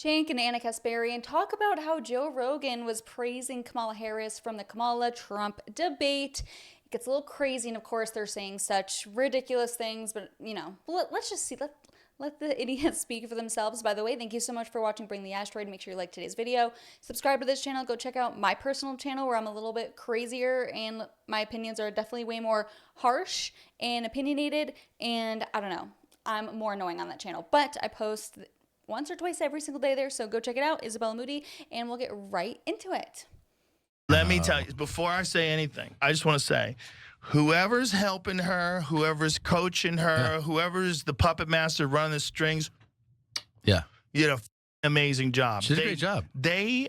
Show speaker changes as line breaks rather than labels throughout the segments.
Cenk and Ana Kasparian talk about how Joe Rogan was praising Kamala Harris from the Kamala-Trump debate. It gets a little crazy, and of course they're saying such ridiculous things, but let's just see. Let the idiots speak for themselves. By the way, thank you so much for watching Bring the Asteroid. Make sure you like today's video. Subscribe to this channel. Go check out my personal channel where I'm a little bit crazier and my opinions are definitely way more harsh and opinionated. And I don't know, I'm more annoying on that channel. But I post once or twice every single day there, so go check it out, Isabella Moody, and we'll get right into it.
Let me tell you, before I say anything, I just want to say, whoever's helping her, whoever's coaching her, whoever's the puppet master running the strings, you did an amazing job.
She did a great job.
They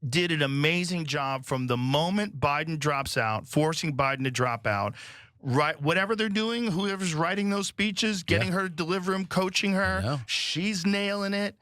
did an amazing job from the moment Biden drops out, forcing Biden to drop out. Right, whatever they're doing, whoever's writing those speeches, getting her to deliver them, coaching her, she's nailing it.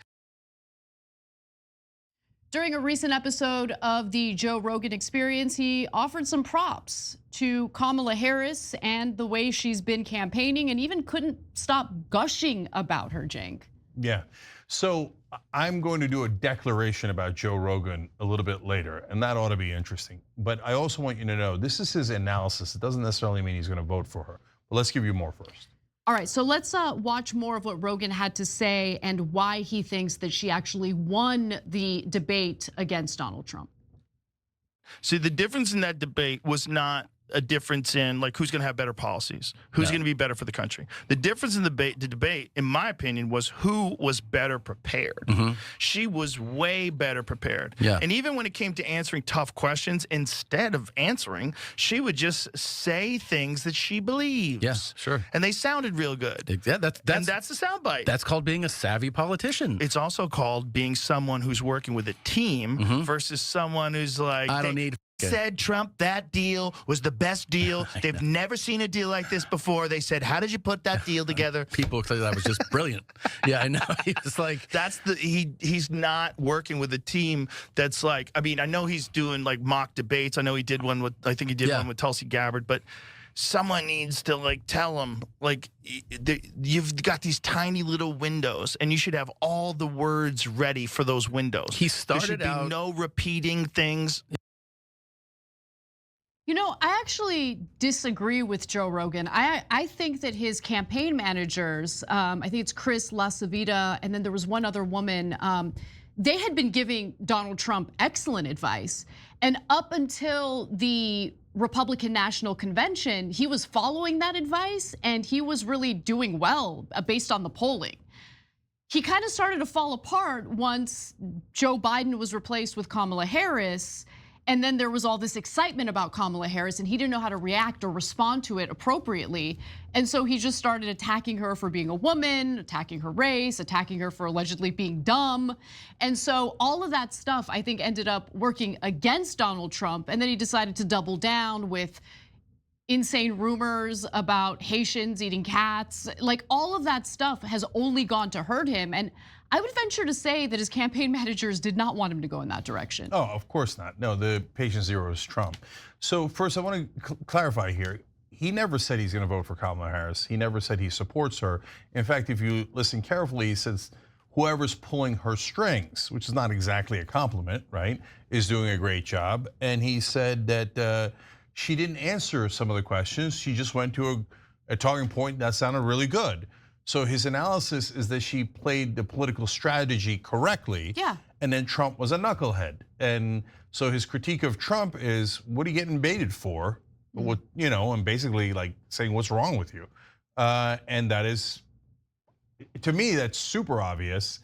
During a recent episode of the Joe Rogan Experience, he offered some props to Kamala Harris and the way she's been campaigning, and even couldn't stop gushing about her, Cenk.
Yeah, so I'm going to do a declaration about Joe Rogan a little bit later, and that ought to be interesting. But I also want you to know, this is his analysis. It doesn't necessarily mean he's going to vote for her. But let's give you more first.
All right, so let's watch more of what Rogan had to say and why he thinks that she actually won the debate against Donald Trump.
See, the difference in that debate was not a difference in like who's going to have better policies, who's going to be better for the country. The difference in the debate, in my opinion, was who was better prepared. She was way better prepared. And even when it came to answering tough questions, instead of answering, she would just say things that she believes. And they sounded real good.
Yeah, that's
the soundbite.
That's called being a savvy politician.
It's also called being someone who's working with a team versus someone who's like,
I don't need.
Said Trump, that deal was the best deal. They've never seen a deal like this before. They said, how did you put that deal together?
People said that was just brilliant. Yeah, I know. He was like,
that's the he's not working with a team that's like, I mean, I know he's doing like mock debates. I know he did one with, I think he did one with Tulsi Gabbard, but someone needs to like tell him, like, you've got these tiny little windows and you should have all the words ready for those windows.
He started
there should be no repeating things.
You know, I actually disagree with Joe Rogan. I think that his campaign managers, I think it's Chris LaCivita, and then there was one other woman, they had been giving Donald Trump excellent advice. And up until the Republican National Convention, he was following that advice and he was really doing well based on the polling. He kind of started to fall apart once Joe Biden was replaced with Kamala Harris. And then there was all this excitement about Kamala Harris and he didn't know how to react or respond to it appropriately. And so he just started attacking her for being a woman, attacking her race, attacking her for allegedly being dumb. And so all of that stuff, I think, ended up working against Donald Trump. And then he decided to double down with insane rumors about Haitians eating cats. Like all of that stuff has only gone to hurt him. And I would venture to say that his campaign managers did not want him to go in that direction.
Oh, of course not. No, the patient zero is Trump. So first I want to clarify here. He never said he's going to vote for Kamala Harris. He never said he supports her. In fact, if you listen carefully, he says whoever's pulling her strings, which is not exactly a compliment, right, is doing a great job. And he said that she didn't answer some of the questions. She just went to a talking point that sounded really good. So his analysis is that she played the political strategy correctly. And then Trump was a knucklehead. And so his critique of Trump is, what are you getting baited for? What, and basically like saying, what's wrong with you? And that is, to me, that's super obvious.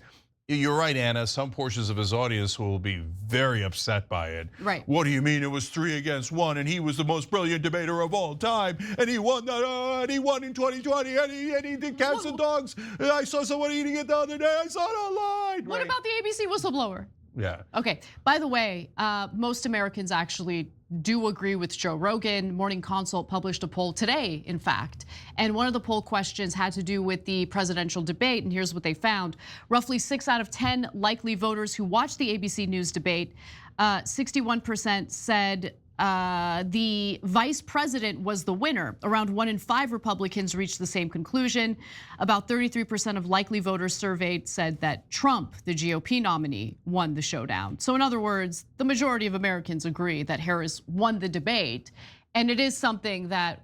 You're right, Anna, some portions of his audience will be very upset by it.
Right.
What do you mean it was 3 against 1 and he was the most brilliant debater of all time and he won that, and he won in 2020 and he did cats and dogs. I saw someone eating it the other day, I saw it online.
What about the ABC whistleblower?
Yeah.
Okay, by the way, most Americans actually do agree with Joe Rogan. Morning Consult published a poll today, in fact. And one of the poll questions had to do with the presidential debate, and here's what they found. Roughly 6 out of 10 likely voters who watched the ABC News debate, 61% said the vice president was the winner. Around 1 in 5 Republicans reached the same conclusion. About 33% of likely voters surveyed said that Trump, the GOP nominee, won the showdown. So in other words, the majority of Americans agree that Harris won the debate. And it is something that,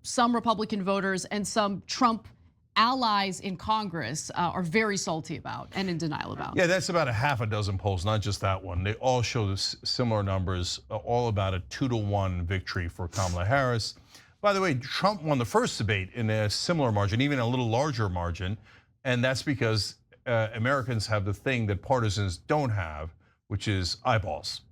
some Republican voters and some Trump allies in Congress are very salty about and in denial about.
Yeah, that's about a half a dozen polls, not just that one. They all show similar numbers, all about a 2-to-1 victory for Kamala Harris. By the way, Trump won the first debate in a similar margin, even a little larger margin, and that's because Americans have the thing that partisans don't have, which is eyeballs.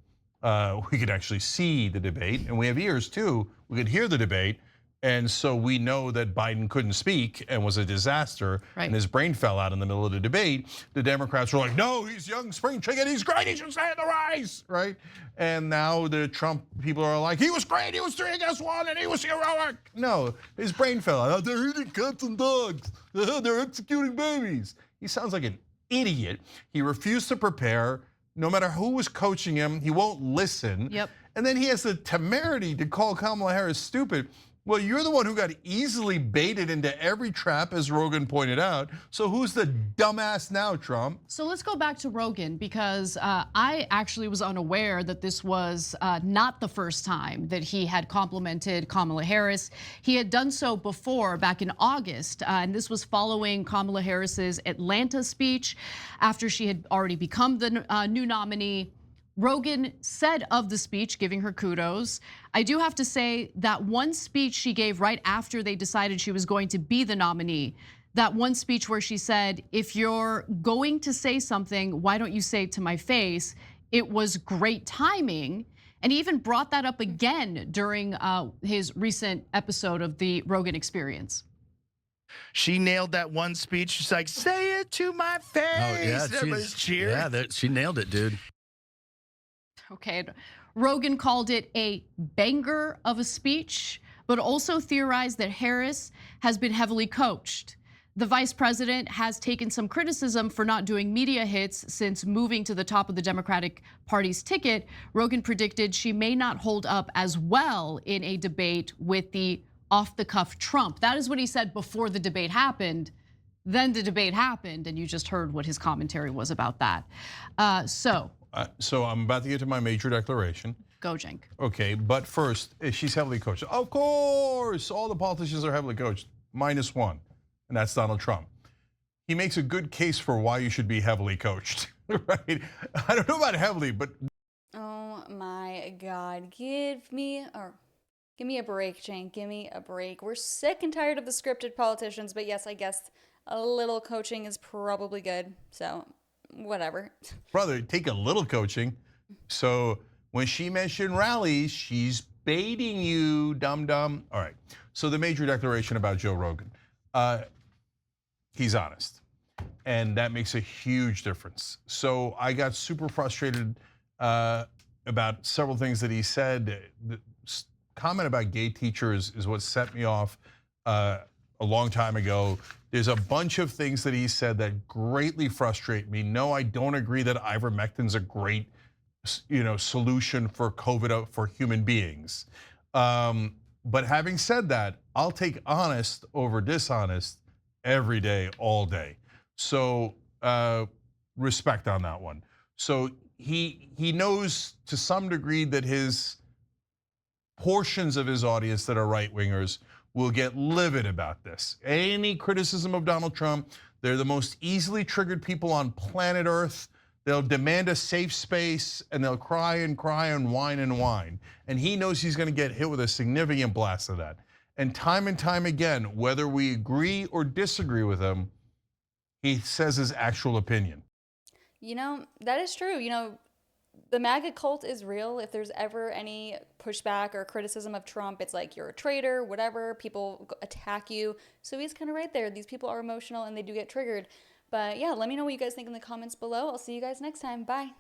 We could actually see the debate, and we have ears too. We could hear the debate. And so we know that Biden couldn't speak and was a disaster, and his brain fell out in the middle of the debate. The Democrats were like, no, he's young spring chicken, he's great, he should stay in the race, right? And now the Trump people are like, he was great, he was 3-1, and he was heroic. No, his brain fell out. They're eating cats and dogs, they're executing babies. He sounds like an idiot. He refused to prepare. No matter who was coaching him, he won't listen. And then he has the temerity to call Kamala Harris stupid. Well, you're the one who got easily baited into every trap, as Rogan pointed out. So who's the dumbass now, Trump?
So let's go back to Rogan, because I actually was unaware that this was not the first time that he had complimented Kamala Harris. He had done so before, back in August, and this was following Kamala Harris's Atlanta speech after she had already become the new nominee. Rogan said of the speech, giving her kudos, I do have to say that one speech she gave right after they decided she was going to be the nominee, that one speech where she said, if you're going to say something, why don't you say it to my face? It was great timing. And he even brought that up again during his recent episode of the Rogan Experience.
She nailed that one speech. She's like, say it to my face.
Oh, yeah,
Everybody's cheering.
Yeah, she nailed it, dude.
Okay, Rogan called it a banger of a speech, but also theorized that Harris has been heavily coached. The vice president has taken some criticism for not doing media hits since moving to the top of the Democratic Party's ticket. Rogan predicted she may not hold up as well in a debate with the off-the-cuff Trump. That is what he said before the debate happened. Then the debate happened, and you just heard what his commentary was about that.
So I'm about to get to my major declaration.
Go, Cenk.
Okay, but first, she's heavily coached. Of course, all the politicians are heavily coached, -1, and that's Donald Trump. He makes a good case for why you should be heavily coached, right? I don't know about heavily, but.
Oh my God, give me a break, Cenk, give me a break. We're sick and tired of the scripted politicians, but yes, I guess a little coaching is probably good, so whatever.
Brother, take a little coaching. So when she mentioned rallies, she's baiting you, dum-dum. All right, so the major declaration about Joe Rogan. He's honest, and that makes a huge difference. So I got super frustrated about several things that he said. The comment about gay teachers is what set me off a long time ago. There's a bunch of things that he said that greatly frustrate me. No, I don't agree that ivermectin's a great, solution for COVID for human beings. But having said that, I'll take honest over dishonest every day, all day. So respect on that one. So he knows to some degree that his portions of his audience that are right wingers will get livid about this. Any criticism of Donald Trump, they're the most easily triggered people on planet Earth. They'll demand a safe space and they'll cry and cry and whine and whine. And he knows he's gonna get hit with a significant blast of that. And time again, whether we agree or disagree with him, he says his actual opinion.
That is true. The MAGA cult is real. If there's ever any pushback or criticism of Trump, it's like you're a traitor, whatever. People attack you. So he's kind of right there. These people are emotional and they do get triggered. But yeah, let me know what you guys think in the comments below. I'll see you guys next time. Bye.